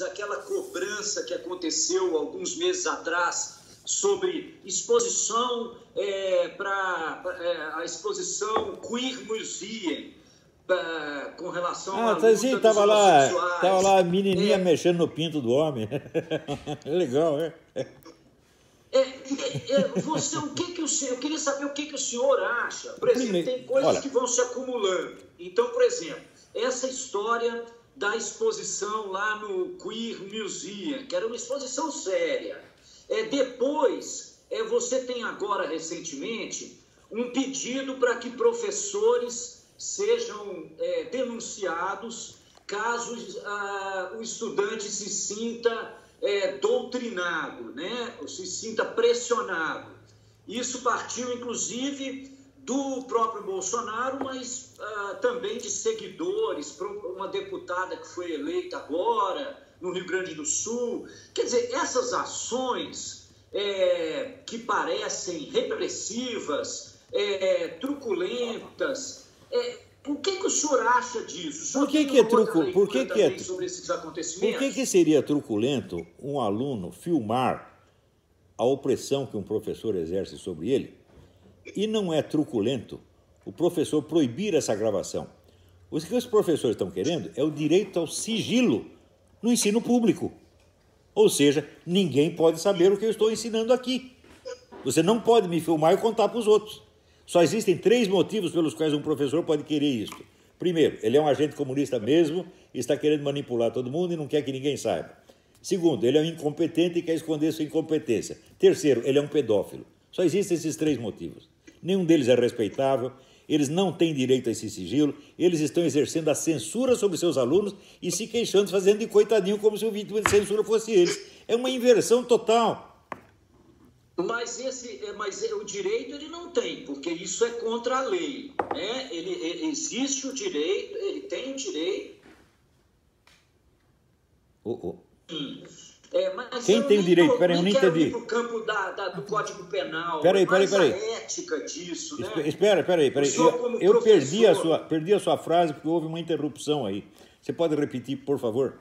aquela cobrança que aconteceu alguns meses atrás sobre exposição para a exposição Queer Museum, com relação à luta dos homossexuais. Tava lá a menininha mexendo no pinto do homem. Legal, é? Eu queria saber o que o senhor acha. Por exemplo, tem coisas que vão se acumulando. Então, por exemplo, essa história da exposição lá no Queer Museum, que era uma exposição séria. Depois, você tem agora, recentemente, um pedido para que professores sejam denunciados caso o estudante se sinta doutrinado, né? Ou se sinta pressionado. Isso partiu, inclusive, do próprio Bolsonaro, mas também de seguidores, uma deputada que foi eleita agora no Rio Grande do Sul. Quer dizer, essas ações que parecem repressivas, truculentas, o que o senhor acha disso? Por que é truculento? Sobre esses acontecimentos? Por que seria truculento um aluno filmar a opressão que um professor exerce sobre ele? E não é truculento o professor proibir essa gravação. O que os professores estão querendo é o direito ao sigilo no ensino público. Ou seja, ninguém pode saber o que eu estou ensinando aqui. Você não pode me filmar e contar para os outros. Só existem 3 motivos pelos quais um professor pode querer isso. Primeiro, ele é um agente comunista mesmo, está querendo manipular todo mundo e não quer que ninguém saiba. Segundo, ele é um incompetente e quer esconder sua incompetência. Terceiro, ele é um pedófilo. Só existem esses 3 motivos. Nenhum deles é respeitável, eles não têm direito a esse sigilo, eles estão exercendo a censura sobre seus alunos e se queixando, fazendo de coitadinho como se o vítima de censura fosse eles. É uma inversão total. Mas o direito ele não tem, porque isso é contra a lei, né? Ele existe o direito, ele tem o direito. Mas quem tem o direito? Peraí, eu nem entendi. Ir para o campo do Código Penal. Peraí. A ética disso, né? Espera. Eu perdi a sua frase porque houve uma interrupção aí. Você pode repetir, por favor?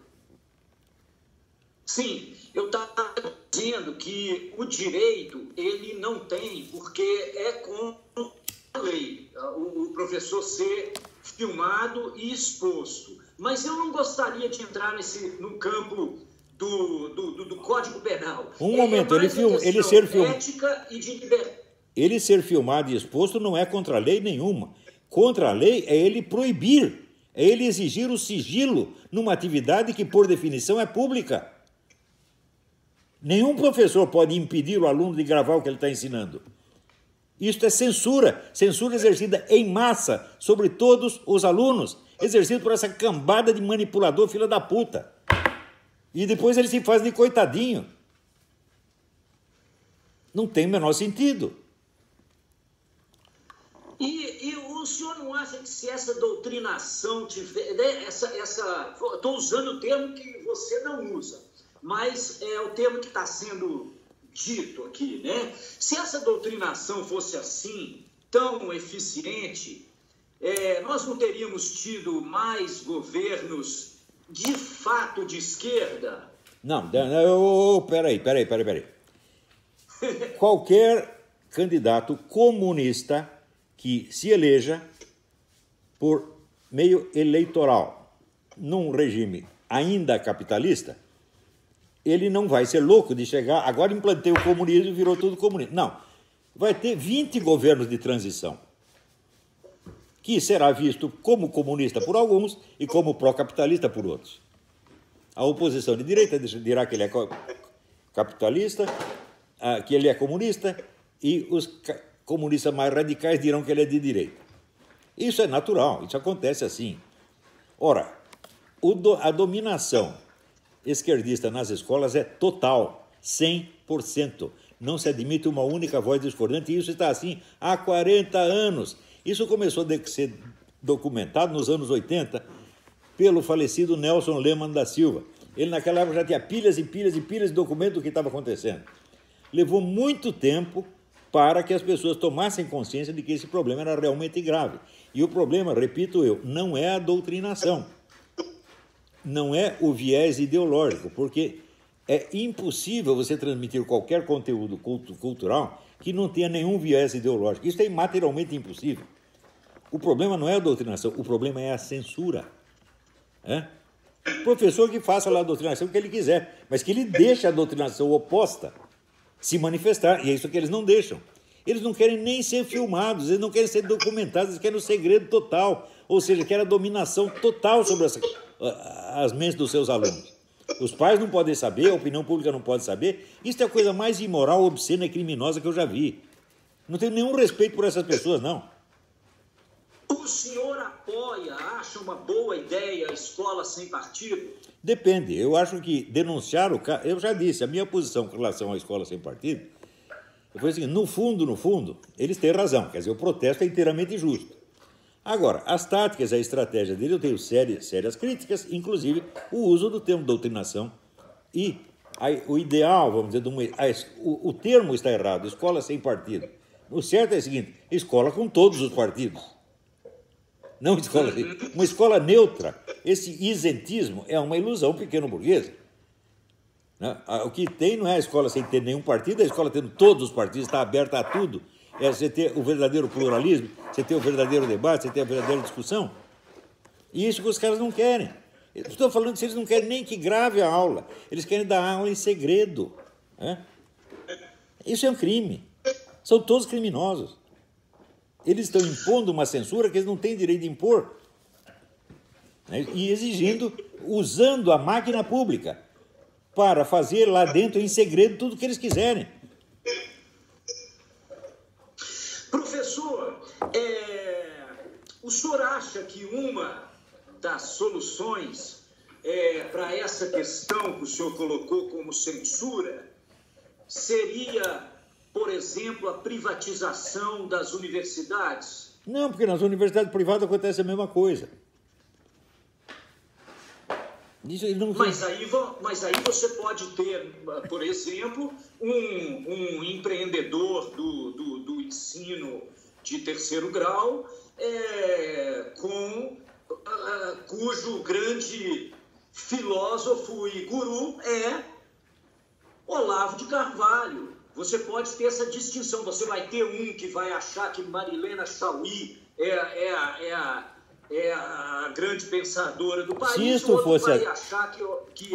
Sim, eu estava dizendo que o direito ele não tem, porque é contra a lei, o professor ser filmado e exposto. Mas eu não gostaria de entrar no campo do Código Penal. Um momento, ele ser filmado. Ética e de liberdade. Ele ser filmado e exposto não é contra a lei nenhuma. Contra a lei é ele proibir, é ele exigir o sigilo numa atividade que, por definição, é pública. Nenhum professor pode impedir o aluno de gravar o que ele está ensinando. Isto é censura exercida em massa sobre todos os alunos, exercida por essa cambada de manipulador filha da puta. E depois ele se faz de coitadinho. Não tem o menor sentido. E o senhor não acha que se essa doutrinação tiver... Né, estou usando o termo que você não usa, mas é o termo que está sendo dito aqui, né? Se essa doutrinação fosse assim, tão eficiente, nós não teríamos tido mais governos de fato de esquerda? Não, peraí. Qualquer candidato comunista que se eleja por meio eleitoral num regime ainda capitalista, ele não vai ser louco de chegar, agora implantei o comunismo e virou tudo comunismo. Não, vai ter 20 governos de transição, que será visto como comunista por alguns e como pró-capitalista por outros. A oposição de direita dirá que ele é capitalista, que ele é comunista, e os comunistas mais radicais dirão que ele é de direita. Isso é natural, isso acontece assim. Ora, a dominação esquerdista nas escolas é total, 100%. Não se admite uma única voz discordante, e isso está assim há 40 anos. Isso começou a ser documentado nos anos 80 pelo falecido Nelson Lehmann da Silva. Ele naquela época já tinha pilhas e pilhas e pilhas de documentos do que estava acontecendo. Levou muito tempo para que as pessoas tomassem consciência de que esse problema era realmente grave. E o problema, repito eu, não é a doutrinação. não é o viés ideológico, porque é impossível você transmitir qualquer conteúdo cultural que não tenha nenhum viés ideológico. Isso é materialmente impossível. O problema não é a doutrinação, o problema é a censura. O professor que faça lá a doutrinação que ele quiser, mas que ele deixe a doutrinação oposta se manifestar, e é isso que eles não deixam. Eles não querem nem ser filmados, eles não querem ser documentados, eles querem o segredo total, ou seja, querem a dominação total sobre as mentes dos seus alunos. Os pais não podem saber, a opinião pública não pode saber. Isso é a coisa mais imoral, obscena e criminosa que eu já vi. Não tenho nenhum respeito por essas pessoas, não. O senhor apoia, acha uma boa ideia a escola sem partido? Depende. Eu acho que denunciar o caso... Eu já disse, a minha posição com relação à escola sem partido foi assim, no fundo, eles têm razão. Quer dizer, o protesto é inteiramente justo. Agora, as táticas, a estratégia dele, eu tenho sérias críticas, inclusive o uso do termo doutrinação e o ideal, vamos dizer, o termo está errado, escola sem partido. O certo é o seguinte, escola com todos os partidos. Não escola, uma escola neutra. Esse isentismo é uma ilusão pequeno-burguesa. O que tem não é a escola sem ter nenhum partido, é a escola tendo todos os partidos, está aberta a tudo. É você ter o verdadeiro pluralismo, você ter o verdadeiro debate, você ter a verdadeira discussão. E isso que os caras não querem. Estou falando que eles não querem nem que grave a aula, eles querem dar aula em segredo. Isso é um crime. São todos criminosos. Eles estão impondo uma censura que eles não têm direito de impor. E exigindo, usando a máquina pública para fazer lá dentro, em segredo, tudo o que eles quiserem. Professor, o senhor acha que uma das soluções para essa questão que o senhor colocou como censura seria, por exemplo, a privatização das universidades? Não, porque nas universidades privadas acontece a mesma coisa. Mas aí você pode ter, por exemplo, um empreendedor do ensino de terceiro grau cujo grande filósofo e guru é Olavo de Carvalho. Você pode ter essa distinção. Você vai ter um que vai achar que Marilena Chaui é a grande pensadora do país.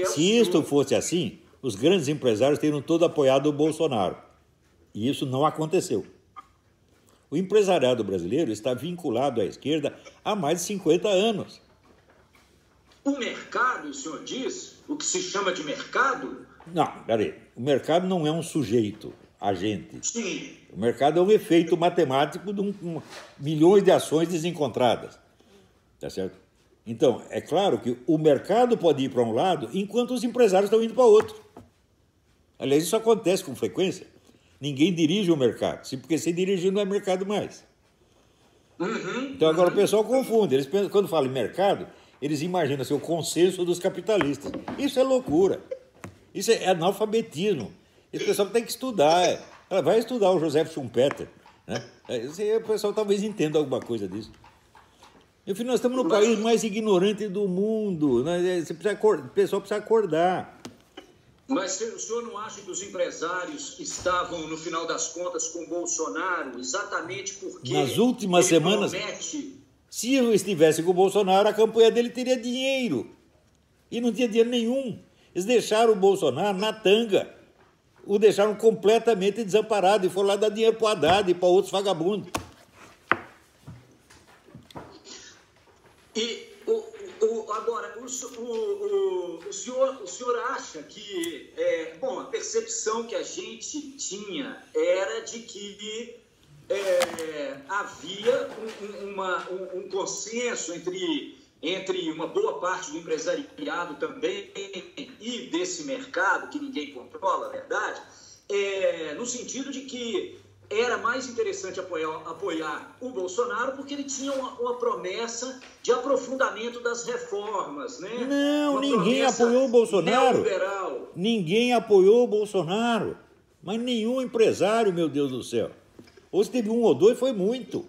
Se isto fosse assim, os grandes empresários teriam todo apoiado o Bolsonaro. E isso não aconteceu. O empresariado brasileiro está vinculado à esquerda há mais de 50 anos. O mercado, o senhor diz? O que se chama de mercado? Não, peraí. O mercado não é um sujeito, agente. Sim. O mercado é um efeito matemático de milhões de ações desencontradas. Tá certo? Então, é claro que o mercado pode ir para um lado enquanto os empresários estão indo para outro. Aliás, isso acontece com frequência. Ninguém dirige o mercado, porque se dirigir não é mercado mais. Então, agora o pessoal confunde. Eles pensam, quando falam em mercado, eles imaginam assim, o consenso dos capitalistas. Isso é loucura. Isso é analfabetismo. Esse pessoal tem que estudar. Vai estudar o Joseph Schumpeter. Né? O pessoal talvez entenda alguma coisa disso. Enfim, nós estamos no país mais ignorante do mundo. Né? O pessoal precisa acordar. Mas o senhor não acha que os empresários estavam, no final das contas, com Bolsonaro exatamente porque nas últimas semanas, se eu estivesse com o Bolsonaro, a campanha dele teria dinheiro. E não tinha dinheiro nenhum. Eles deixaram o Bolsonaro na tanga. O deixaram completamente desamparado e foram lá dar dinheiro para o Haddad e para outros vagabundos. E agora, o senhor acha que a percepção que a gente tinha era de que havia um consenso entre uma boa parte do empresariado também e desse mercado que ninguém controla, na verdade, no sentido de que era mais interessante apoiar o Bolsonaro porque ele tinha uma promessa de aprofundamento das reformas, né? Não, ninguém apoiou o Bolsonaro. Neoliberal. Ninguém apoiou o Bolsonaro. Mas nenhum empresário, meu Deus do céu. Ou se teve um ou dois, foi muito.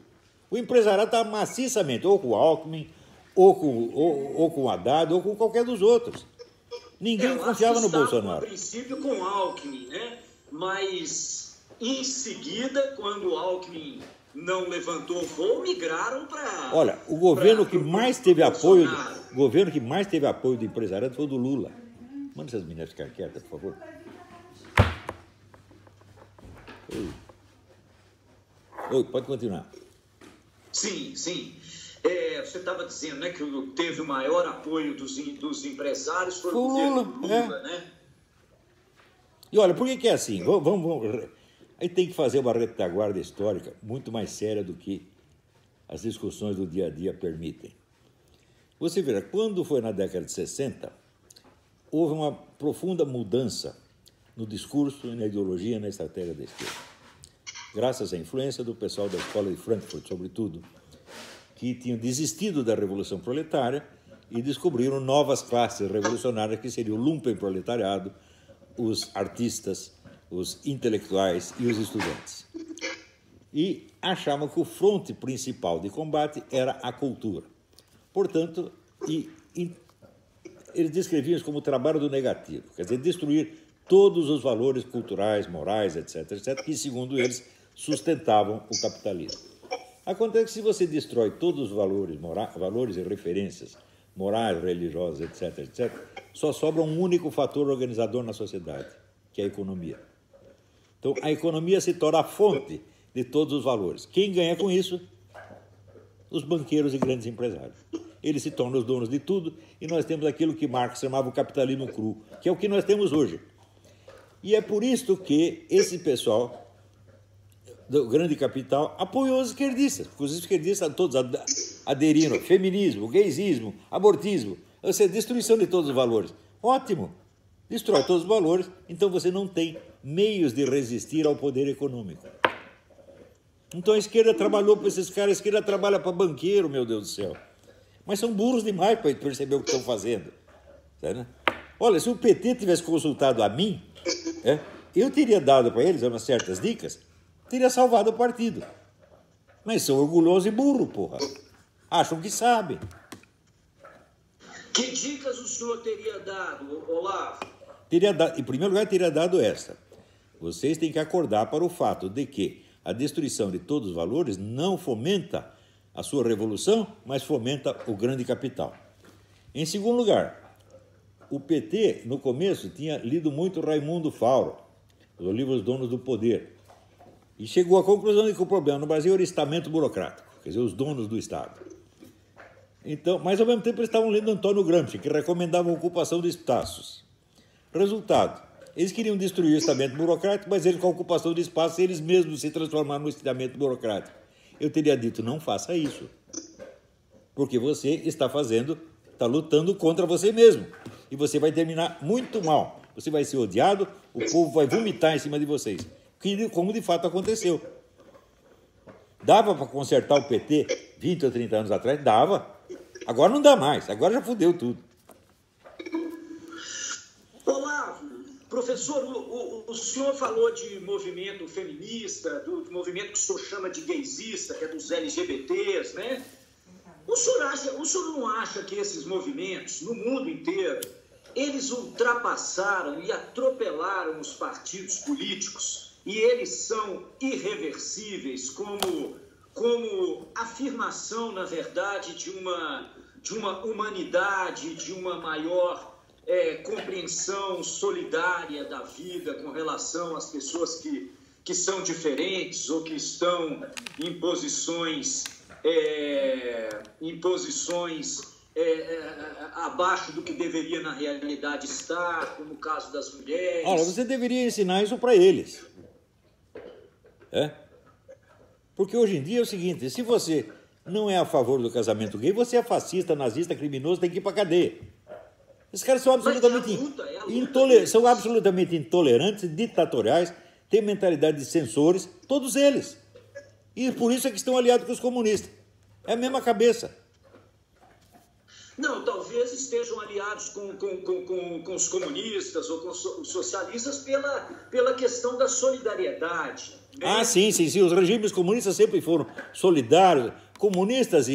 O empresariado estava maciçamente, ou com o Alckmin, ou com o Haddad, ou com qualquer dos outros. Ninguém confiava no Bolsonaro. A princípio com o Alckmin, né? Mas em seguida, quando o Alckmin não levantou o voo, migraram para... Olha, o governo que mais teve apoio do empresariado foi o do Lula. Manda essas meninas ficar quietas, por favor. Oi, pode continuar. Sim. Você estava dizendo, né, que teve o maior apoio dos empresários foi o governo Lula, né? E olha, por que é assim? Vamos. Aí tem que fazer uma retaguarda histórica muito mais séria do que as discussões do dia a dia permitem. Você verá, quando foi na década de 60, houve uma profunda mudança no discurso, na ideologia e na estratégia da esquerda. Graças à influência do pessoal da escola de Frankfurt, sobretudo, que tinham desistido da Revolução Proletária e descobriram novas classes revolucionárias, que seriam o lumpenproletariado, os artistas, os intelectuais e os estudantes. E achavam que o fronte principal de combate era a cultura. Portanto, eles descreviam isso como o trabalho do negativo, quer dizer, destruir todos os valores culturais, morais, etc., que, segundo eles, sustentavam o capitalismo. Acontece que se você destrói todos os valores e referências morais, religiosas, etc., só sobra um único fator organizador na sociedade, que é a economia. Então, a economia se torna a fonte de todos os valores. Quem ganha com isso? Os banqueiros e grandes empresários. Eles se tornam os donos de tudo e nós temos aquilo que Marx chamava o capitalismo cru, que é o que nós temos hoje. E é por isso que esse pessoal do grande capital apoiou os esquerdistas, porque os esquerdistas todos aderiram ao feminismo, gaysismo, abortismo, ou seja, destruição de todos os valores. Ótimo, destrói todos os valores, então você não tem meios de resistir ao poder econômico. Então a esquerda trabalhou para esses caras, a esquerda trabalha para banqueiro, meu Deus do céu. Mas são burros demais para perceber o que estão fazendo. Sabe? Olha, se o PT tivesse consultado a mim, eu teria dado para eles umas certas dicas, teria salvado o partido. Mas são orgulhosos e burros, porra. Acham que sabem. Que dicas o senhor teria dado, Olavo? Em primeiro lugar, teria dado esta. Vocês têm que acordar para o fato de que a destruição de todos os valores não fomenta a sua revolução, mas fomenta o grande capital. Em segundo lugar, o PT, no começo, tinha lido muito Raimundo Fauro, os livros Donos do Poder, e chegou à conclusão de que o problema no Brasil era o estamento burocrático, quer dizer, os donos do Estado. Então, mas ao mesmo tempo eles estavam lendo Antônio Gramsci, que recomendava a ocupação de espaços. Resultado, eles queriam destruir o estamento burocrático, mas eles, com a ocupação de espaços, eles mesmos se transformaram no estamento burocrático. Eu teria dito, não faça isso, porque você está lutando contra você mesmo, e você vai terminar muito mal. Você vai ser odiado, o povo vai vomitar em cima de vocês, como de fato aconteceu. Dava para consertar o PT 20 ou 30 anos atrás? Dava. Agora não dá mais, agora já fudeu tudo. Olavo, professor, o senhor falou de movimento feminista, do movimento que o senhor chama de gaysista, que é dos LGBTs, né? O senhor não acha que esses movimentos, no mundo inteiro, eles ultrapassaram e atropelaram os partidos políticos e eles são irreversíveis como afirmação, na verdade, de uma humanidade, de uma maior compreensão solidária da vida com relação às pessoas que são diferentes ou que estão em posições abaixo do que deveria na realidade estar, como o caso das mulheres. Olha, você deveria ensinar isso para eles. Porque hoje em dia é o seguinte, se você não é a favor do casamento gay, você é fascista, nazista, criminoso, tem que ir para a cadeia. Esses caras são absolutamente intolerantes, ditatoriais, têm mentalidade de censores, todos eles. E por isso é que estão aliados com os comunistas. É a mesma cabeça. Não, talvez estejam aliados com os comunistas ou com os socialistas pela questão da solidariedade. Né? Ah, sim. Os regimes comunistas sempre foram solidários, comunistas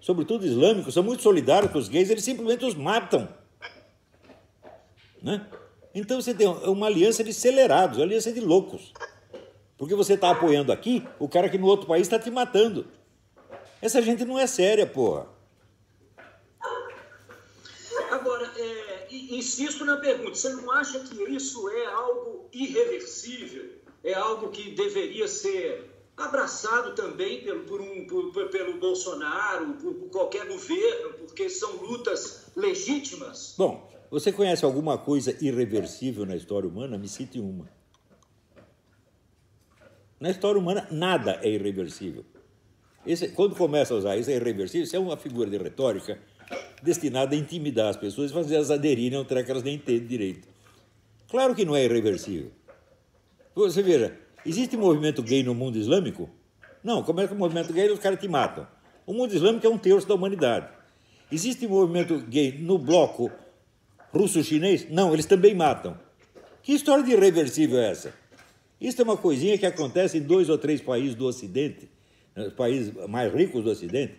sobretudo, islâmicos, são muito solidários com os gays, eles simplesmente os matam. Né? Então você tem uma aliança de acelerados, uma aliança de loucos. Porque você está apoiando aqui o cara que no outro país está te matando. Essa gente não é séria, porra. Agora, insisto na pergunta, você não acha que isso é algo irreversível? É algo que deveria ser abraçado também pelo Bolsonaro, por qualquer governo, porque são lutas legítimas? Bom, você conhece alguma coisa irreversível na história humana? Me cite uma. Na história humana, nada é irreversível. Quando começa a usar isso, é irreversível, isso é uma figura de retórica destinada a intimidar as pessoas e fazer elas aderirem a um treco que elas nem entendem direito. Claro que não é irreversível. Você veja, existe movimento gay no mundo islâmico? Não, como é que o movimento gay os caras te matam? O mundo islâmico é 1/3 da humanidade. Existe movimento gay no bloco russo-chinês? Não, eles também matam. Que história de irreversível é essa? Isso é uma coisinha que acontece em 2 ou 3 países do Ocidente, os países mais ricos do Ocidente,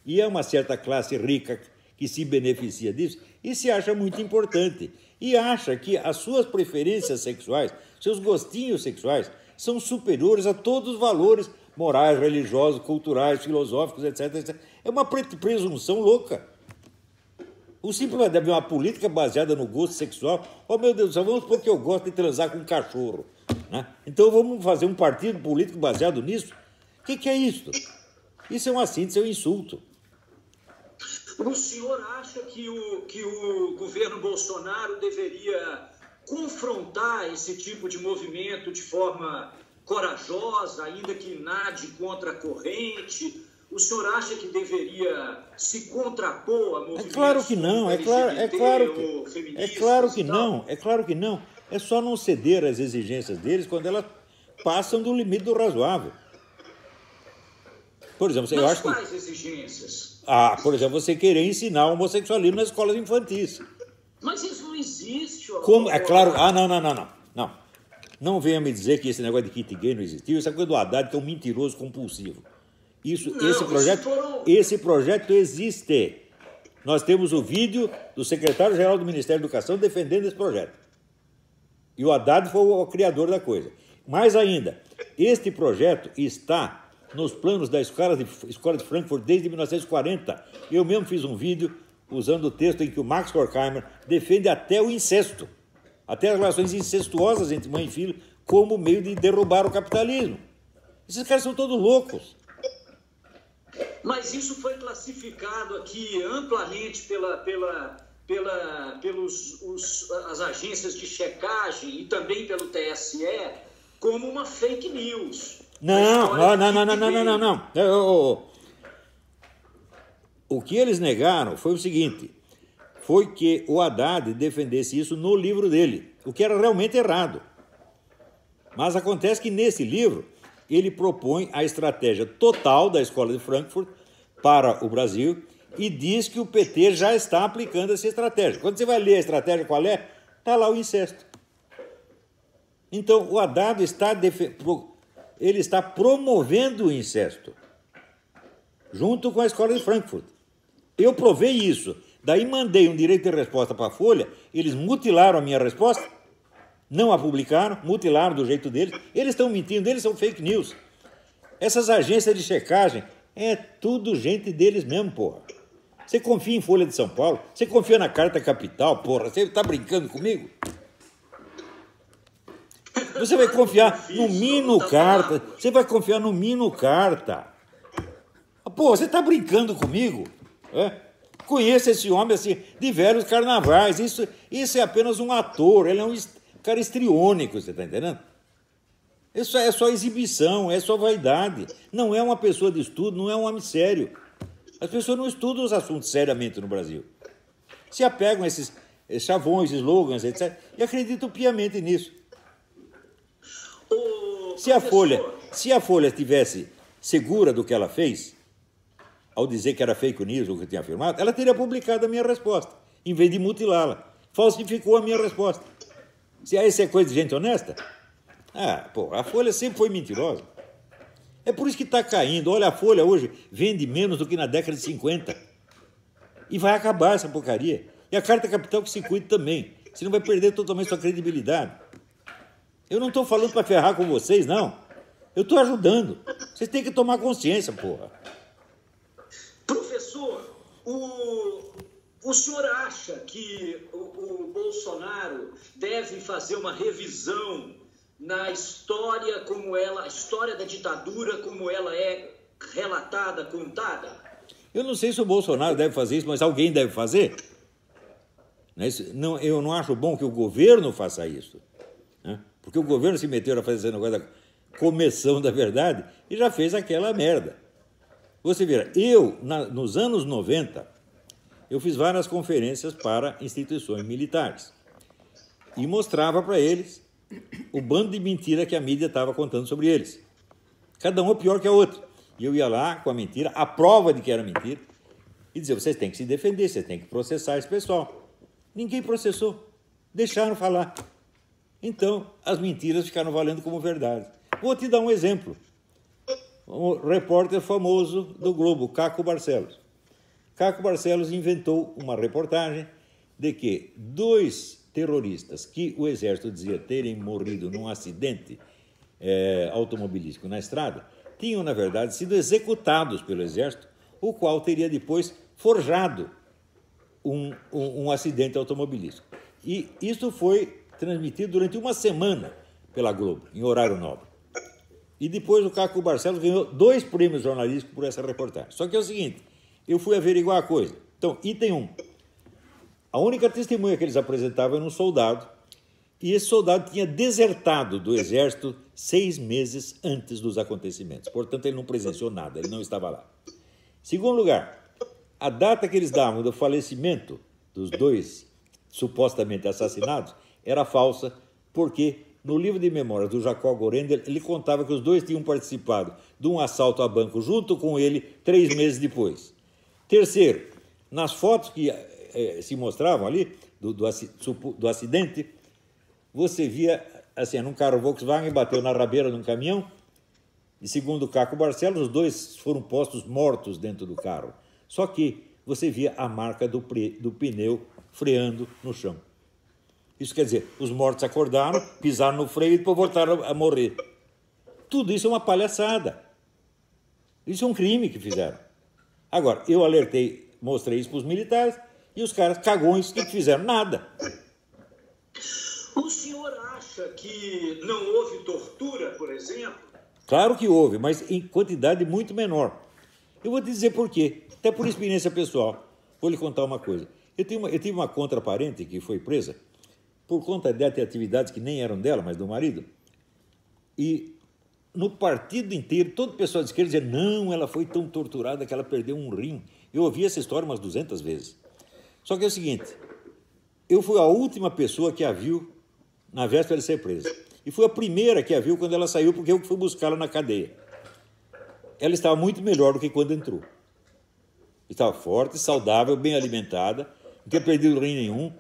e é uma certa classe rica que se beneficia disso e se acha muito importante. E acha que as suas preferências sexuais, seus gostinhos sexuais, são superiores a todos os valores morais, religiosos, culturais, filosóficos, etc, etc. É uma presunção louca. O simples deve haver uma política baseada no gosto sexual. Oh, meu Deus do céu, vamos supor que eu gosto de transar com um cachorro. Né? Então vamos fazer um partido político baseado nisso? O que é isso? Isso é uma síntese, é um insulto. O senhor acha que o governo Bolsonaro deveria confrontar esse tipo de movimento de forma corajosa, ainda que nade contra a corrente? O senhor acha que deveria se contrapor a movimentos? É claro que não, é claro que não. É só não ceder às exigências deles quando elas passam do limite do razoável. Por exemplo, eu acho que... quais exigências? Por exemplo, você querer ensinar homossexualismo nas escolas infantis. Mas isso não existe. Como? É claro... Não. Não venha me dizer que esse negócio de kit gay não existiu. Isso é coisa do Haddad, que é um mentiroso compulsivo. Esse projeto existe. Nós temos o vídeo do secretário-geral do Ministério da Educação defendendo esse projeto. E o Haddad foi o criador da coisa. Mais ainda, este projeto está nos planos da Escola de Frankfurt desde 1940. Eu mesmo fiz um vídeo usando o texto em que o Max Horkheimer defende até o incesto, até as relações incestuosas entre mãe e filho, como meio de derrubar o capitalismo. Esses caras são todos loucos. Mas isso foi classificado aqui amplamente pelas agências de checagem e também pelo TSE como uma fake news. Não. O que eles negaram foi o seguinte, foi que o Haddad defendesse isso no livro dele, o que era realmente errado. Mas acontece que nesse livro ele propõe a estratégia total da Escola de Frankfurt para o Brasil e diz que o PT já está aplicando essa estratégia. Quando você vai ler a estratégia, qual é? Está lá o incesto. Então, o Haddad está promovendo o incesto, junto com a Escola de Frankfurt. Eu provei isso. Daí mandei um direito de resposta para a Folha, eles mutilaram a minha resposta, não a publicaram, mutilaram do jeito deles. Eles estão mentindo, eles são fake news. Essas agências de checagem é tudo gente deles mesmo, porra. Você confia em Folha de São Paulo? Você confia na Carta Capital, porra? Você está brincando comigo? Você vai confiar no Mino Carta? Você vai confiar no Mino Carta? Pô, você está brincando comigo? Conheço esse homem assim, de velhos carnavais. Isso é apenas um ator, ele é um cara histriônico, você está entendendo? Isso é só exibição, é só vaidade. Não é uma pessoa de estudo, não é um homem sério. As pessoas não estudam os assuntos seriamente no Brasil. Se apegam a esses chavões, slogans, etc. E acreditam piamente nisso. Se a Folha estivesse segura do que ela fez, ao dizer que era fake news o que eu tinha afirmado, ela teria publicado a minha resposta, em vez de mutilá-la. Falsificou a minha resposta. Se isso é coisa de gente honesta? A Folha sempre foi mentirosa. É por isso que está caindo. Olha, a Folha hoje vende menos do que na década de 50. E vai acabar essa porcaria. E a Carta Capital que se cuide também. Senão vai perder totalmente sua credibilidade. Eu não estou falando para ferrar com vocês, não. Eu estou ajudando. Vocês têm que tomar consciência, porra. Professor, o senhor acha que o Bolsonaro deve fazer uma revisão na história como ela, a história da ditadura como ela é relatada, contada? Eu não sei se o Bolsonaro deve fazer isso, mas alguém deve fazer. Eu não acho bom que o governo faça isso, né? Porque o governo se meteu a fazer esse negócio da comissão da verdade e já fez aquela merda. Você vê, nos anos 90, eu fiz várias conferências para instituições militares e mostrava para eles o bando de mentira que a mídia estava contando sobre eles. Cada um é pior que a outra. E eu ia lá com a mentira, a prova de que era mentira, e dizia, vocês têm que se defender, vocês têm que processar esse pessoal. Ninguém processou, deixaram falar. Então, as mentiras ficaram valendo como verdade. Vou te dar um exemplo. Um repórter famoso do Globo, Caco Barcelos. Caco Barcelos inventou uma reportagem de que 2 terroristas que o Exército dizia terem morrido num acidente automobilístico na estrada, tinham, na verdade, sido executados pelo Exército, o qual teria depois forjado um acidente automobilístico. E isso foi transmitido durante uma semana pela Globo, em horário nobre. E depois o Caco Barcelos ganhou 2 prêmios jornalísticos por essa reportagem. Só que é o seguinte, eu fui averiguar a coisa. Então, item 1. A única testemunha que eles apresentavam era um soldado, e esse soldado tinha desertado do Exército 6 meses antes dos acontecimentos. Portanto, ele não presenciou nada, ele não estava lá. Segundo lugar, a data que eles davam do falecimento dos 2 supostamente assassinados era falsa, porque no livro de memórias do Jacob Gorender, ele contava que os 2 tinham participado de um assalto a banco junto com ele 3 meses depois. Terceiro, nas fotos que se mostravam ali do acidente, você via, assim, num carro Volkswagen, bateu na rabeira de um caminhão, e segundo o Caco Barcelos, os 2 foram postos mortos dentro do carro. Só que você via a marca do pneu freando no chão. Isso quer dizer, os mortos acordaram, pisaram no freio e depois voltaram a morrer. Tudo isso é uma palhaçada. Isso é um crime que fizeram. Agora, eu alertei, mostrei isso para os militares, e os caras cagões, o que fizeram? Nada. O senhor acha que não houve tortura, por exemplo? Claro que houve, mas em quantidade muito menor. Eu vou te dizer por quê. Até por experiência pessoal. Vou lhe contar uma coisa. Eu tive uma contraparente que foi presa por conta de atividades que nem eram dela, mas do marido. E no partido inteiro, todo o pessoal de esquerda dizia, não, ela foi tão torturada que ela perdeu um rim. Eu ouvi essa história umas 200 vezes. Só que é o seguinte, eu fui a última pessoa que a viu na véspera de ser presa. E fui a primeira que a viu quando ela saiu, porque eu fui buscá-la na cadeia. Ela estava muito melhor do que quando entrou. Estava forte, saudável, bem alimentada, não tinha perdido rim nenhum.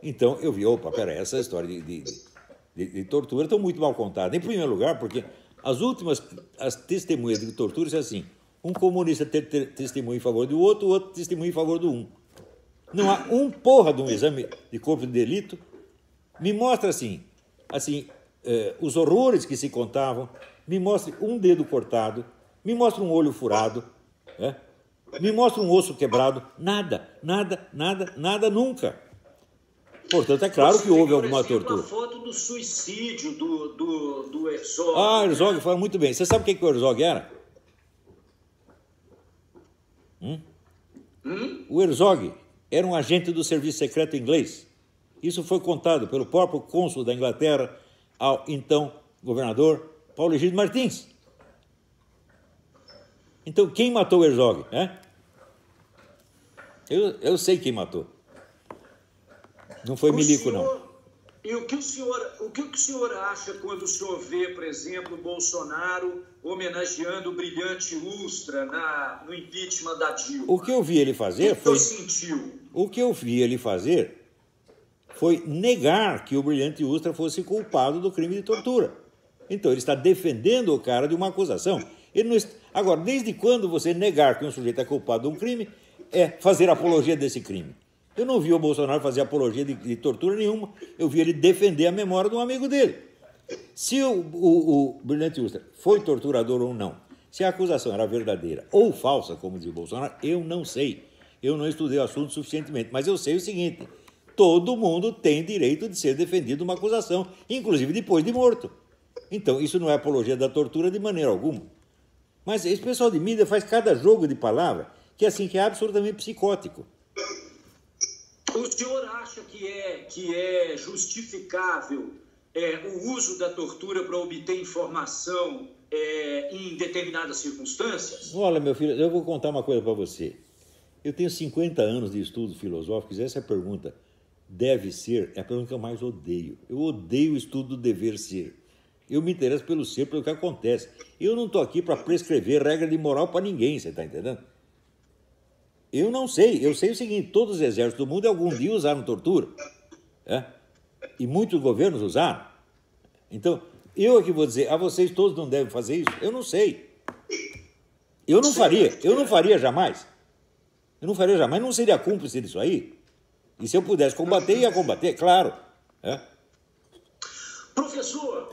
Então eu vi, opa, peraí, essa história de tortura estão muito mal contada. Em primeiro lugar, porque as testemunhas de tortura são assim, um comunista testemunha em favor do outro, o outro testemunha em favor do um. Não há porra de um exame de corpo de delito. Me mostra assim, os horrores que se contavam, me mostre um dedo cortado, me mostra um olho furado, me mostra um osso quebrado, nada, nunca. Portanto, é claro que houve alguma tortura. A foto do suicídio do Herzog. Herzog fala muito bem. Você sabe o que o Herzog era? O Herzog era um agente do serviço secreto inglês. Isso foi contado pelo próprio cônsul da Inglaterra ao então governador Paulo Egídio Martins. Então, quem matou o Herzog? Eu sei quem matou. Não foi milico, não. E o que o senhor acha quando o senhor vê, por exemplo, o Bolsonaro homenageando o brilhante Ustra no impeachment da Dilma? O que eu vi ele fazer foi... sentiu? O que eu vi ele fazer foi negar que o brilhante Ustra fosse culpado do crime de tortura. Então, ele está defendendo o cara de uma acusação. Ele não... Agora, desde quando você negar que um sujeito é culpado de um crime é fazer apologia desse crime? Eu não vi o Bolsonaro fazer apologia de tortura nenhuma. Eu vi ele defender a memória de um amigo dele. Se o Brilhante Ustra foi torturador ou não, se a acusação era verdadeira ou falsa, como diz o Bolsonaro, eu não sei. Eu não estudei o assunto suficientemente, mas eu sei o seguinte: todo mundo tem direito de ser defendido de uma acusação, inclusive depois de morto. Então, isso não é apologia da tortura de maneira alguma. Mas esse pessoal de mídia faz cada jogo de palavra que é absolutamente psicótico. O senhor acha que é justificável o uso da tortura para obter informação em determinadas circunstâncias? Olha, meu filho, eu vou contar uma coisa para você. Eu tenho 50 anos de estudos filosóficos e essa pergunta deve ser a pergunta que eu mais odeio. Eu odeio o estudo do dever ser. Eu me interesso pelo ser, pelo que acontece. Eu não estou aqui para prescrever regra de moral para ninguém, você está entendendo? Eu não sei. Eu sei o seguinte: todos os exércitos do mundo algum dia usaram tortura. E muitos governos usaram. Então, eu aqui vou dizer, vocês todos não devem fazer isso? Eu não sei. Eu não faria jamais. Eu não faria jamais, não seria cúmplice disso aí. E se eu pudesse combater, ia combater, claro. Professor,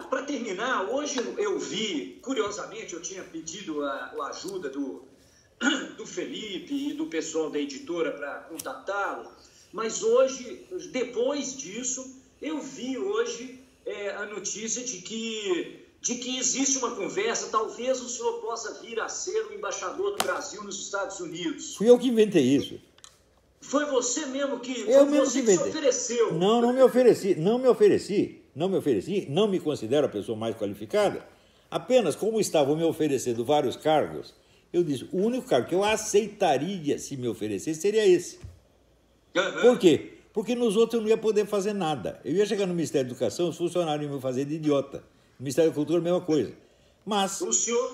para terminar, hoje eu vi, curiosamente, eu tinha pedido a ajuda do Felipe e do pessoal da editora para contatá-lo, mas hoje, depois disso, eu vi hoje a notícia de que existe uma conversa, talvez o senhor possa vir a ser o embaixador do Brasil nos Estados Unidos. Fui eu que inventei isso. Foi você mesmo que... Eu mesmo que se ofereceu. Não me ofereci, não me considero a pessoa mais qualificada. Apenas, como estavam me oferecendo vários cargos, eu disse, o único cargo que eu aceitaria se me oferecesse seria esse. Por quê? Porque nos outros eu não ia poder fazer nada. Eu ia chegar no Ministério da Educação, os funcionários iam me fazer de idiota. No Ministério da Cultura, a mesma coisa. Mas... O senhor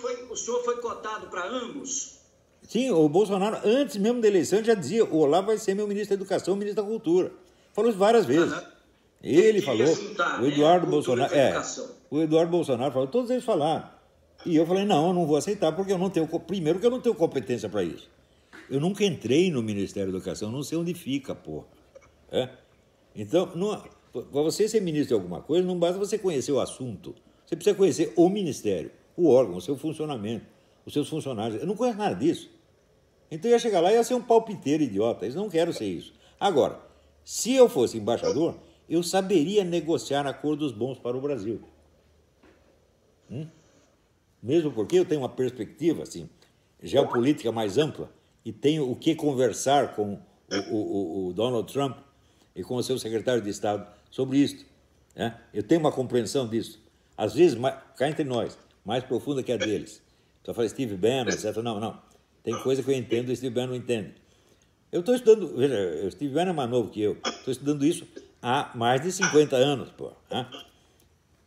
foi cotado para ambos? Sim, o Bolsonaro, antes mesmo da eleição, já dizia, o Olavo vai ser meu ministro da Educação, ministro da Cultura. Falou isso várias vezes. Ele falou, o Eduardo Bolsonaro... o Eduardo Bolsonaro falou, todos eles falaram. E eu falei, não, eu não vou aceitar, porque eu não tenho... Primeiro que eu não tenho competência para isso. Eu nunca entrei no Ministério da Educação, não sei onde fica, porra. Então, para você ser ministro de alguma coisa, não basta você conhecer o assunto. Você precisa conhecer o ministério, o órgão, o seu funcionamento, os seus funcionários. Eu não conheço nada disso. Então, eu ia chegar lá e ia ser um palpiteiro idiota. Eu não quero ser isso. Agora, se eu fosse embaixador, eu saberia negociar acordos bons para o Brasil. Mesmo porque eu tenho uma perspectiva assim, geopolítica mais ampla e tenho o que conversar com o Donald Trump e com o seu secretário de Estado sobre isso. Eu tenho uma compreensão disso. Às vezes, cá entre nós, mais profunda que a deles. Só fala Steve Bannon, etc. Não. Tem coisa que eu entendo e o Steve Bannon não entende. Eu estou estudando... Veja, o Steve Bannon é mais novo que eu. Estou estudando isso há mais de 50 anos, pô.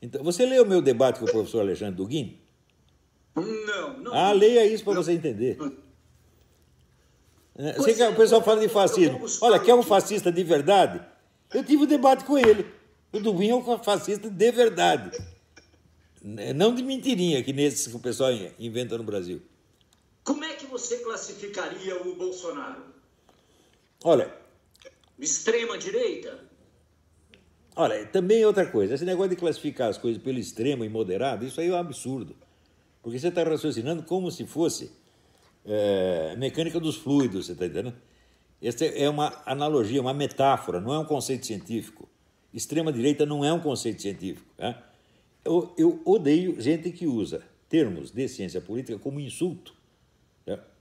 Então, você leu o meu debate com o professor Alexandre Duguin? Não. Leia isso para você entender. O pessoal fala de fascismo. Olha, quer um fascista de verdade? Eu tive um debate com ele. O Duguin é um fascista de verdade. Não de mentirinha, que nesses que o pessoal inventa no Brasil. Como é que você classificaria o Bolsonaro? Olha... Extrema-direita? Olha, também outra coisa. Esse negócio de classificar as coisas pelo extremo e moderado, isso aí é um absurdo. Porque você está raciocinando como se fosse mecânica dos fluidos, você está entendendo? Essa é uma analogia, uma metáfora, não é um conceito científico. Extrema-direita não é um conceito científico. Eu odeio gente que usa termos de ciência política como insulto.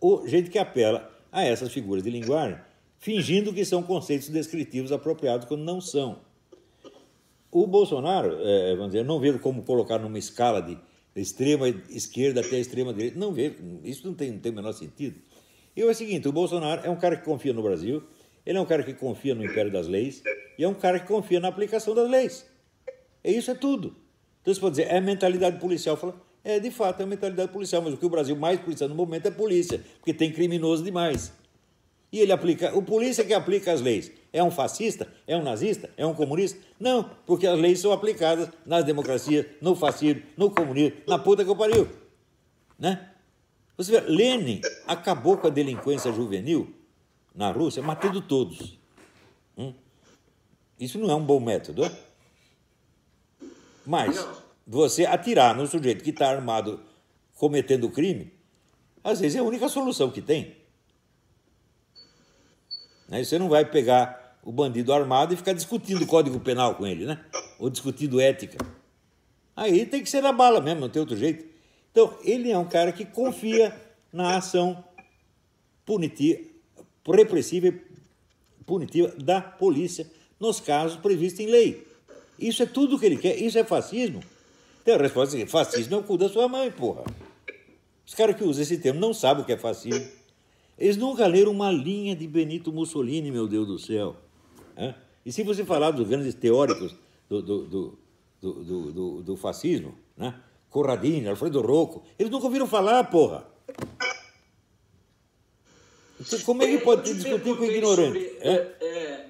Ou gente que apela a essas figuras de linguagem, fingindo que são conceitos descritivos apropriados quando não são. O Bolsonaro, vamos dizer, não vejo como colocar numa escala de extrema esquerda até a extrema direita. Não vejo, isso não tem o menor sentido. E é o seguinte, o Bolsonaro é um cara que confia no Brasil, ele é um cara que confia no império das leis e é um cara que confia na aplicação das leis. Isso é tudo. Então você pode dizer, é mentalidade policial. Fala, de fato, é mentalidade policial, mas o que o Brasil mais precisa no momento é polícia, porque tem criminoso demais. E ele aplica, o polícia que aplica as leis, é um fascista? É um nazista? É um comunista? Não, porque as leis são aplicadas nas democracias, no fascismo, no comunismo, na puta que eu pariu. Né? Você vê, Lenin acabou com a delinquência juvenil na Rússia, matando todos. Isso não é um bom método. Mas você atirar no sujeito que está armado cometendo crime, às vezes é a única solução que tem. Você não vai pegar o bandido armado e ficar discutindo o Código Penal com ele, né? Ou discutindo ética. Aí tem que ser na bala mesmo, não tem outro jeito. Então, ele é um cara que confia na ação punitiva, repressiva e punitiva da polícia nos casos previstos em lei. Isso é tudo o que ele quer. Isso é fascismo? Então, a resposta é: fascismo é o cu da sua mãe, porra. Os caras que usam esse termo não sabem o que é fascismo. Eles nunca leram uma linha de Benito Mussolini, meu Deus do céu. E se você falar dos grandes teóricos do fascismo, né? Corradini, Alfredo Rocco, eles nunca ouviram falar, porra. Então, como é que pode discutir com o ignorante?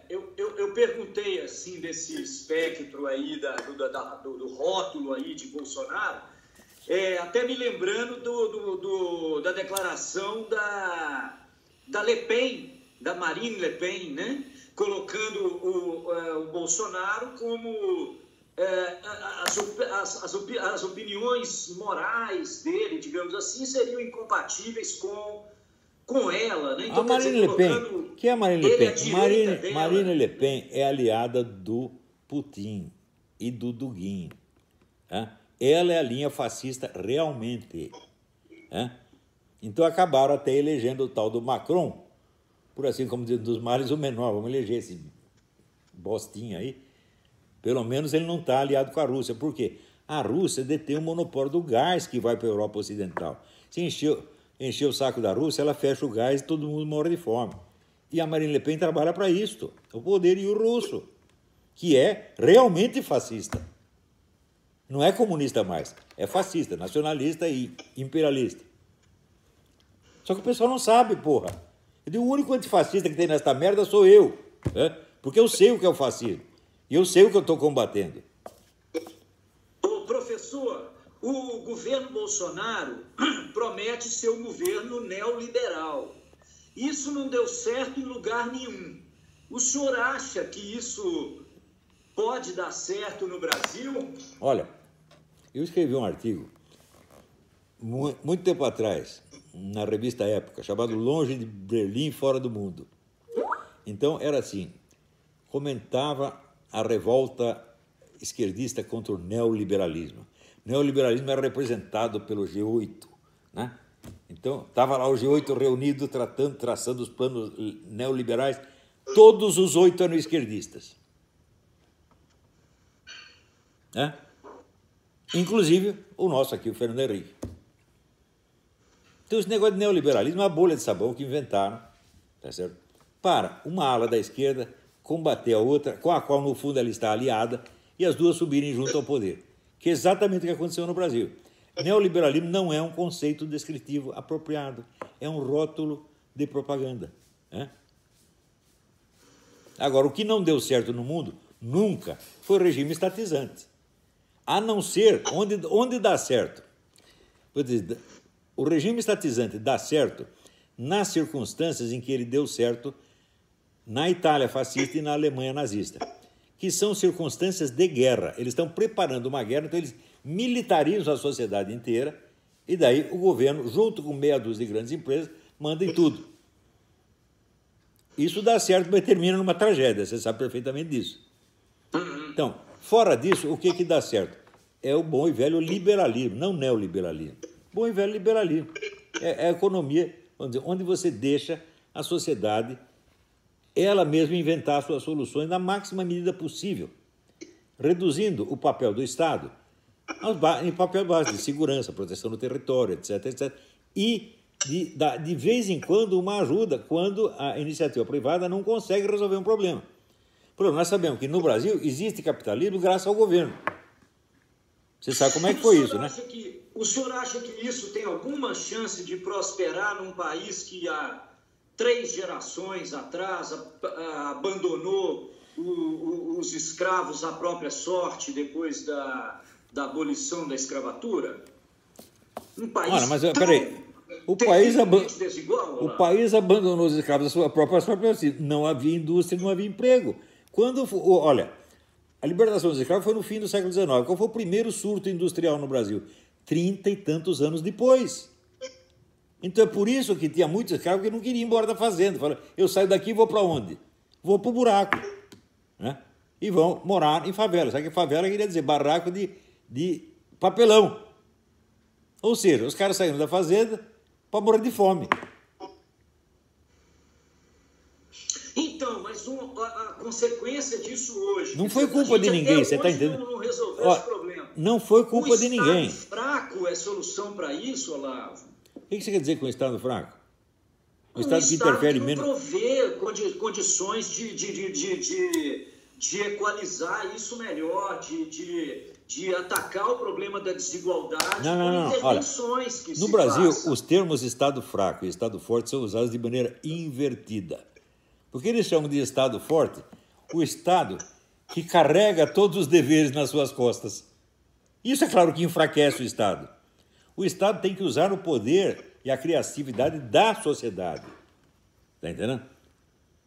Eu perguntei, assim, desse espectro aí, do rótulo aí de Bolsonaro, até me lembrando da declaração da Le Pen, da Marine Le Pen, né? Colocando o Bolsonaro como as opiniões morais dele, digamos assim, seriam incompatíveis com ela, né? Então, a Marine Le Pen, que é a Marine Le Pen? Marine Le Pen é aliada do Putin e do Dugin. Ela é a linha fascista realmente. Então acabaram até elegendo o tal do Macron, por assim como dizer, dos males o menor. Vamos eleger esse bostinha aí. Pelo menos ele não está aliado com a Rússia. Por quê? A Rússia detém o monopólio do gás que vai para a Europa Ocidental. Se encher o saco da Rússia, ela fecha o gás e todo mundo morre de fome. E a Marine Le Pen trabalha para isto. O poder e o russo, que é realmente fascista. Não é comunista mais, é fascista, nacionalista e imperialista. Só que o pessoal não sabe, porra. O único antifascista que tem nesta merda sou eu. Porque eu sei o que é o fascismo. E eu sei o que eu estou combatendo. Ô, professor, o governo Bolsonaro promete ser um governo neoliberal. Isso não deu certo em lugar nenhum. O senhor acha que isso pode dar certo no Brasil? Olha, eu escrevi um artigo muito tempo atrás, na revista Época, chamado Longe de Berlim, Fora do Mundo. Então, era assim, comentava a revolta esquerdista contra o neoliberalismo. O neoliberalismo era representado pelo G8, né? Então, estava lá o G8 reunido, traçando os planos neoliberais. Todos os 8 eram esquerdistas. Inclusive o nosso aqui, o Fernando Henrique. Então, esse negócio de neoliberalismo é uma bolha de sabão que inventaram, tá certo? Para uma ala da esquerda combater a outra, com a qual, no fundo, ela está aliada, e as duas subirem junto ao poder. Que é exatamente o que aconteceu no Brasil. Neoliberalismo não é um conceito descritivo apropriado, é um rótulo de propaganda. Agora, o que não deu certo no mundo, nunca, foi o regime estatizante. A não ser, onde dá certo? O regime estatizante dá certo nas circunstâncias em que ele deu certo na Itália fascista e na Alemanha nazista, que são circunstâncias de guerra. Eles estão preparando uma guerra, então eles militarizam a sociedade inteira e daí o governo, junto com meia dúzia de grandes empresas, manda em tudo. Isso dá certo, mas termina numa tragédia, você sabe perfeitamente disso. Então, fora disso, o que dá certo? É o bom e velho liberalismo, não neoliberalismo. Bom e velho liberalismo. É a economia, vamos dizer, onde você deixa a sociedade ela mesma inventar suas soluções na máxima medida possível, reduzindo o papel do Estado em papel base de segurança, proteção do território, etc., etc., e de vez em quando uma ajuda quando a iniciativa privada não consegue resolver um problema. Nós sabemos que no Brasil existe capitalismo graças ao governo. Você sabe como é que foi isso, né? O senhor acha que isso tem alguma chance de prosperar num país que 3 gerações atrás, abandonou os escravos à própria sorte depois da abolição da escravatura? Um país o país abandonou os escravos à sua própria sorte, assim, não havia indústria, não havia emprego. Olha, a libertação dos escravos foi no fim do século XIX. Qual foi o primeiro surto industrial no Brasil? 30 e tantos anos depois. Então é por isso que tinha muitos escravos que não queriam ir embora da fazenda. Falaram, eu saio daqui e vou para onde? Vou para o buraco. Né? E vão morar em favela. Sabe que favela queria dizer barraco de papelão. Ou seja, os caras saíram da fazenda para morrer de fome. Então, mas a consequência disso hoje... Não foi culpa de ninguém, você está entendendo? Não resolveu esse problema. Não foi culpa de ninguém. O Estado fraco é solução para isso, Olavo? O que você quer dizer com o Estado fraco? O Estado que interfere menos... O Estado que não provê condições de equalizar isso melhor, de atacar o problema da desigualdade não. intervenções. Olha, no Brasil, os termos Estado fraco e Estado forte são usados de maneira invertida. Porque eles chamam de Estado forte o Estado que carrega todos os deveres nas suas costas. Isso é claro que enfraquece o Estado. O Estado tem que usar o poder e a criatividade da sociedade. Está entendendo?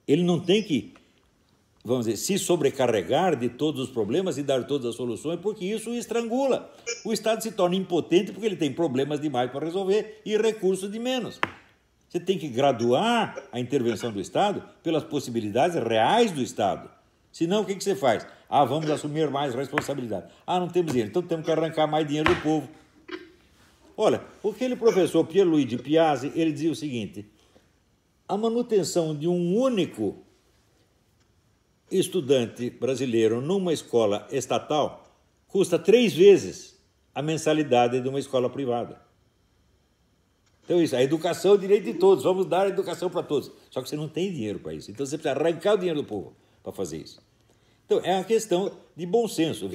Ele não tem que, vamos dizer, se sobrecarregar de todos os problemas e dar todas as soluções, porque isso o estrangula. O Estado se torna impotente porque ele tem problemas demais para resolver e recursos de menos. Você tem que graduar a intervenção do Estado pelas possibilidades reais do Estado. Senão, o que você faz? Vamos assumir mais responsabilidade. Não temos dinheiro, então temos que arrancar mais dinheiro do povo. Olha, aquele professor Pierluigi Piazzi, ele dizia o seguinte, a manutenção de um único estudante brasileiro numa escola estatal custa 3 vezes a mensalidade de uma escola privada. Então, isso, a educação é o direito de todos, vamos dar a educação para todos. Só que você não tem dinheiro para isso, então você precisa arrancar o dinheiro do povo para fazer isso. Então, é uma questão de bom senso.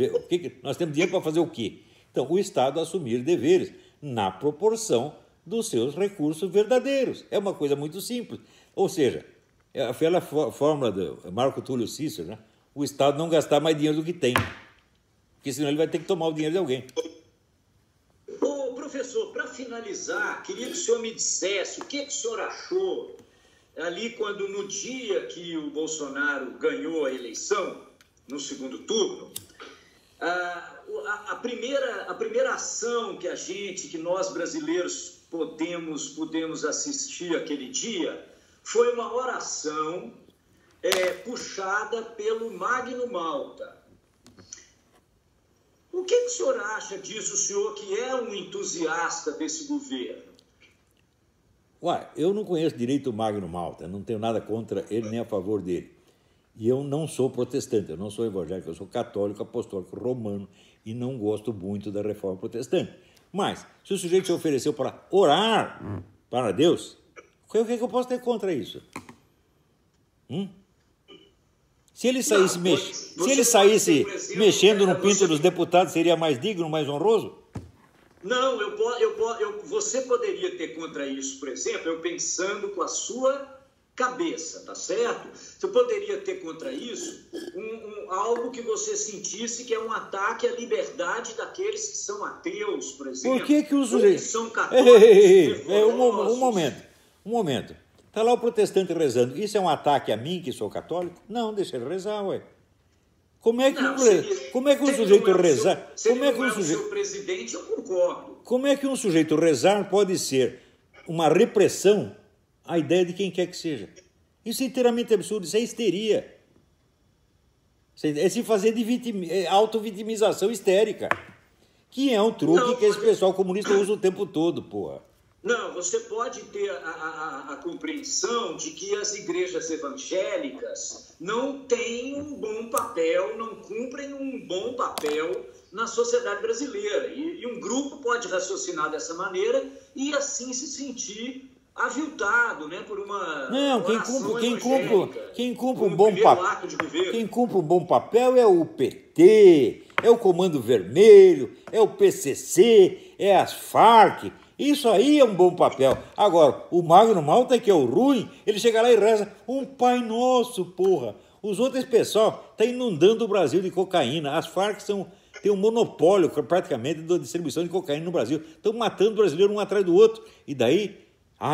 Nós temos dinheiro para fazer o quê? Então, o Estado assumir deveres na proporção dos seus recursos verdadeiros. É uma coisa muito simples. Ou seja, é aquela fórmula do Marco Túlio Cícero, né? O Estado não gastar mais dinheiro do que tem, porque senão ele vai ter que tomar o dinheiro de alguém. Professor, para finalizar, queria que o senhor me dissesse o que o senhor achou ali quando, no dia que o Bolsonaro ganhou a eleição, no segundo turno, a primeira ação que nós brasileiros pudemos assistir aquele dia foi uma oração puxada pelo Magno Malta. O que o senhor acha disso, o senhor que é um entusiasta desse governo? Eu não conheço direito o Magno Malta, não tenho nada contra ele nem a favor dele. E eu não sou protestante, eu não sou evangélico, eu sou católico, apostólico, romano e não gosto muito da reforma protestante. Mas, se o sujeito se ofereceu para orar para Deus, o que eu posso ter contra isso? Se ele saísse, mexendo no pinto dos deputados, seria mais digno, mais honroso? Não, você poderia ter contra isso, por exemplo, eu pensando com a sua cabeça, tá certo? Você poderia ter contra isso algo que você sentisse que é um ataque à liberdade daqueles que são ateus, por exemplo. Por que o sujeito... que são católicos, um momento. Está lá o protestante rezando. Isso é um ataque a mim, que sou católico? Não, deixa ele rezar, ué. Como é que um sujeito rezar... Como é que o seu presidente, eu concordo. Como é que um sujeito rezar pode ser uma repressão à ideia de quem quer que seja? Isso é inteiramente absurdo, isso é histeria. É se fazer de autovitimização histérica. Que é um truque que esse pessoal comunista usa o tempo todo, porra. Não, você pode ter a compreensão de que as igrejas evangélicas não têm um bom papel, não cumprem um bom papel na sociedade brasileira. E um grupo pode raciocinar dessa maneira e assim se sentir aviltado, né, por uma quem cumpre um bom papel é o PT, é o Comando Vermelho, é o PCC, é as Farc, Isso aí é um bom papel. Agora, o Magno Malta, que é o ruim, ele chega lá e reza um Pai Nosso, porra. Os outros pessoal estão inundando o Brasil de cocaína. As Farc têm um monopólio praticamente da distribuição de cocaína no Brasil. Estão matando o brasileiro um atrás do outro. E daí,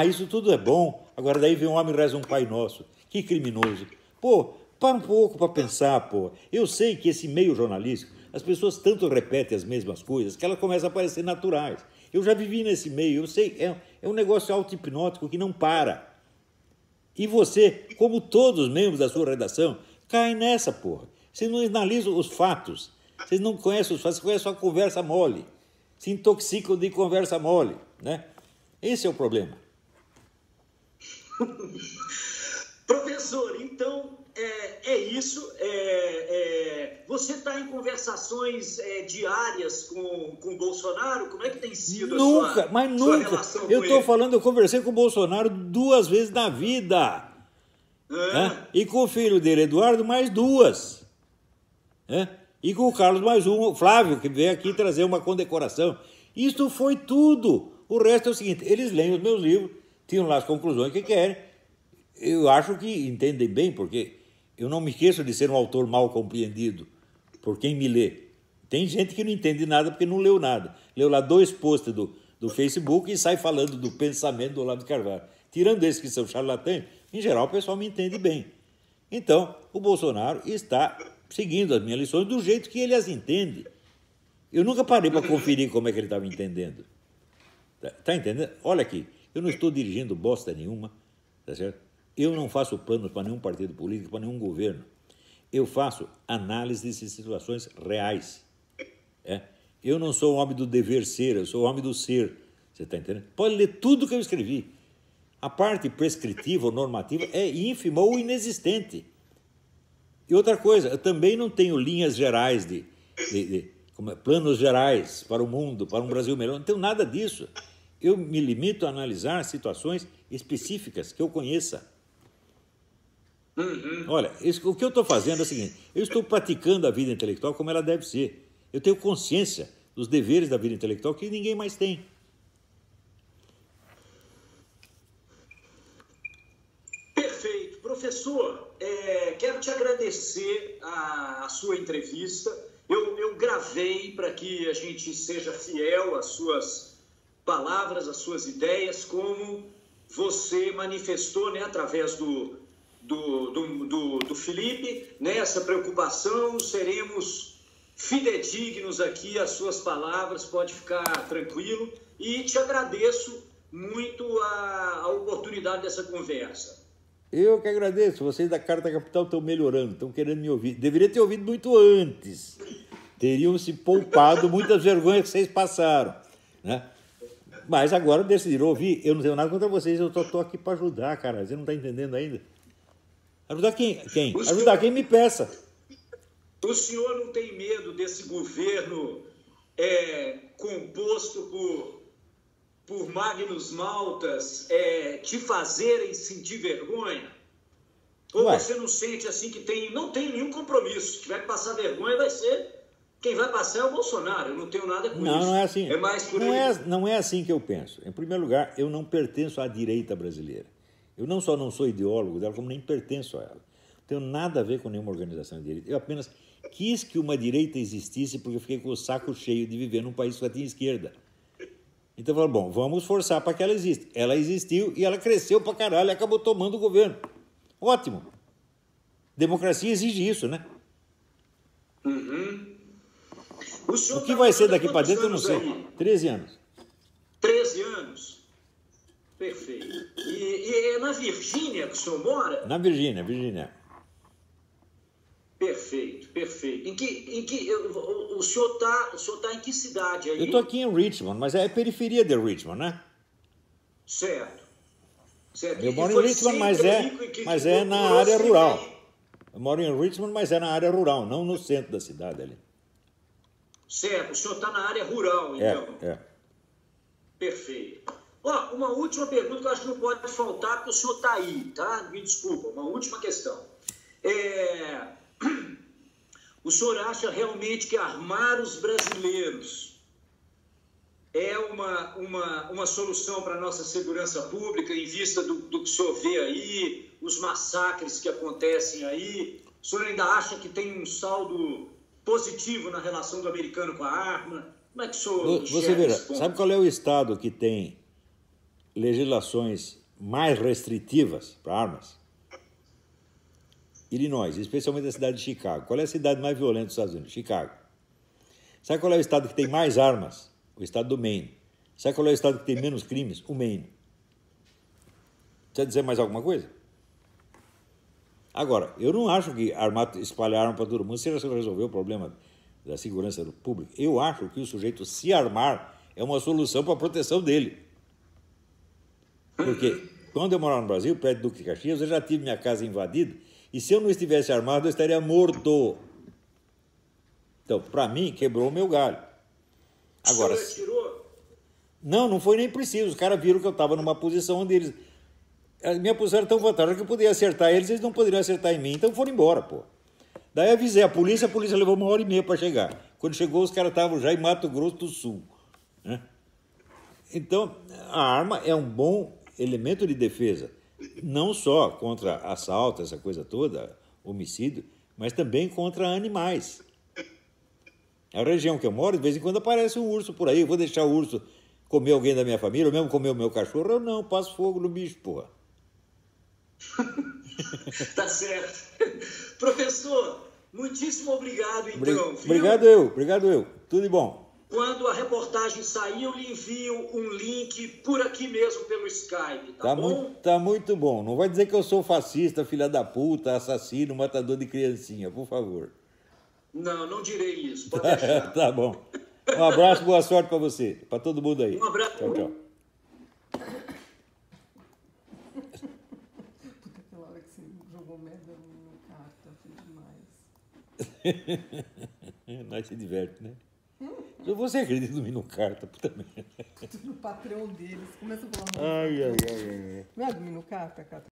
isso tudo é bom. Agora daí vem um homem e reza um Pai Nosso. Que criminoso. Pô, para um pouco para pensar, pô. Eu sei que esse meio jornalístico, as pessoas tanto repetem as mesmas coisas que elas começam a parecer naturais. Eu já vivi nesse meio, eu sei, é um negócio auto-hipnótico que não para. E você, como todos os membros da sua redação, cai nessa, porra. Vocês não analisam os fatos. Vocês não conhecem os fatos, vocês conhecem só conversa mole. Se intoxicam de conversa mole, né? Esse é o problema. Professor, então, é isso. Você está em conversações diárias com o Bolsonaro? Como é que tem sido nunca. Sua relação com ele? Eu estou falando, eu conversei com o Bolsonaro 2 vezes na vida. Né? E com o filho dele, Eduardo, mais 2. Né? E com o Carlos, mais um, o Flávio, que veio aqui trazer uma condecoração. Isso foi tudo. O resto é o seguinte, eles leem os meus livros, tiram lá as conclusões que querem. Eu acho que entendem bem, porque eu não me esqueço de ser um autor mal compreendido por quem me lê. Tem gente que não entende nada porque não leu nada. Leu lá 2 posts do Facebook e sai falando do pensamento do Olavo de Carvalho. Tirando esses que são charlatães, em geral o pessoal me entende bem. Então, o Bolsonaro está seguindo as minhas lições do jeito que ele as entende. Eu nunca parei para conferir como é que ele estava entendendo. Tá entendendo? Olha aqui, eu não estou dirigindo bosta nenhuma, tá certo? Eu não faço planos para nenhum partido político, para nenhum governo. Eu faço análise de situações reais. Eu não sou o homem do dever ser, eu sou o homem do ser. Você está entendendo? Pode ler tudo que eu escrevi. A parte prescritiva ou normativa é ínfima ou inexistente. E outra coisa, eu também não tenho linhas gerais planos gerais para o mundo, para um Brasil melhor. Não tenho nada disso. Eu me limito a analisar situações específicas que eu conheça. Olha, o que eu estou fazendo é o seguinte, eu estou praticando a vida intelectual como ela deve ser. Eu tenho consciência dos deveres da vida intelectual que ninguém mais tem. Perfeito. Professor, quero te agradecer a sua entrevista. Eu gravei para que a gente seja fiel às suas palavras, às suas ideias, como você manifestou, né, através do Felipe, né, essa preocupação. Seremos fidedignos aqui às suas palavras, pode ficar tranquilo. E te agradeço muito a oportunidade dessa conversa. Eu que agradeço. Vocês da Carta Capital estão melhorando, estão querendo me ouvir. Deveria ter ouvido muito antes. Teriam se poupado muitas vergonhas que vocês passaram, né? Mas agora decidiram ouvir. Eu não tenho nada contra vocês, eu só estou aqui para ajudar, cara. Você não está entendendo ainda? Ajudar quem? Ajudar quem me peça. O senhor não tem medo desse governo composto por Magnus Maltas te fazerem sentir vergonha? Ou você não sente assim que não tem nenhum compromisso? Se tiver que passar vergonha, vai ser... Quem vai passar é o Bolsonaro, eu não tenho nada com isso. Não é assim. É mais por aí. Não é assim que eu penso. Em primeiro lugar, eu não pertenço à direita brasileira. Eu não só não sou ideólogo dela, como nem pertenço a ela. Não tenho nada a ver com nenhuma organização de direita. Eu apenas quis que uma direita existisse porque eu fiquei com o saco cheio de viver num país que só tinha esquerda. Então eu falei, bom, vamos forçar para que ela exista. Ela existiu e ela cresceu para caralho e acabou tomando o governo. Ótimo. Democracia exige isso, né? O que vai ser daqui para dentro, eu não sei. Aí? 13 anos. 13 anos? Perfeito. E é na Virgínia que o senhor mora? Na Virgínia. Perfeito. O senhor tá em que cidade aí? Eu estou aqui em Richmond, mas é periferia de Richmond, né? Certo. Eu moro em Richmond, mas é na área rural. Eu moro em Richmond, mas é na área rural, não no centro da cidade ali. Certo, o senhor está na área rural, então. Perfeito. Uma última pergunta que eu acho que não pode faltar, porque o senhor está aí, tá? Me desculpa, uma última questão. O senhor acha realmente que armar os brasileiros é uma solução para a nossa segurança pública, em vista do que o senhor vê aí, os massacres que acontecem aí? O senhor ainda acha que tem um saldo positivo na relação do americano com a arma? Como é que o senhor Você verá, sabe qual é o estado que tem legislações mais restritivas para armas? Illinois, especialmente a cidade de Chicago. Qual é a cidade mais violenta dos Estados Unidos? Chicago. Sabe qual é o estado que tem mais armas? O estado do Maine. Sabe qual é o estado que tem menos crimes? O Maine. Precisa dizer mais alguma coisa? Agora, eu não acho que espalhar arma para todo mundo seja resolver o problema da segurança pública. Eu acho que o sujeito se armar é uma solução para a proteção dele. Porque quando eu morava no Brasil, perto do Duque de Caxias, eu já tive minha casa invadida e se eu não estivesse armado, eu estaria morto. Então, para mim, quebrou o meu galho. Agora, não foi nem preciso. Os caras viram que eu estava numa posição onde eles... A minha posição era tão vantagem que eu podia acertar eles, eles não poderiam acertar em mim, então foram embora, pô. Daí eu avisei a polícia levou 1h30 para chegar. Quando chegou, os caras estavam já em Mato Grosso do Sul, né? Então, a arma é um bom elemento de defesa, não só contra assalto, essa coisa toda, homicídio, mas também contra animais. A região que eu moro, de vez em quando aparece um urso por aí. Eu vou deixar o urso comer alguém da minha família, ou mesmo comer o meu cachorro? Eu não, passo fogo no bicho, porra. Tá certo. Professor, muitíssimo obrigado, então. Obrigado eu. Tudo de bom. Quando a reportagem sair, eu lhe envio um link por aqui mesmo, pelo Skype, tá bom? Tá muito bom. Não vai dizer que eu sou fascista, filha da puta, assassino, matador de criancinha, por favor. Não direi isso, pode deixar. Tá bom. Um abraço, boa sorte para você, para todo mundo aí. Um abraço. Tchau. Puta, aquela hora que você jogou merda no carta, foi demais. Nós se diverte, né? Você acredita no Mino Carta, puta merda. Tudo no patrão deles. Começa a falar. Ai. Não é do Mino Carta, cara?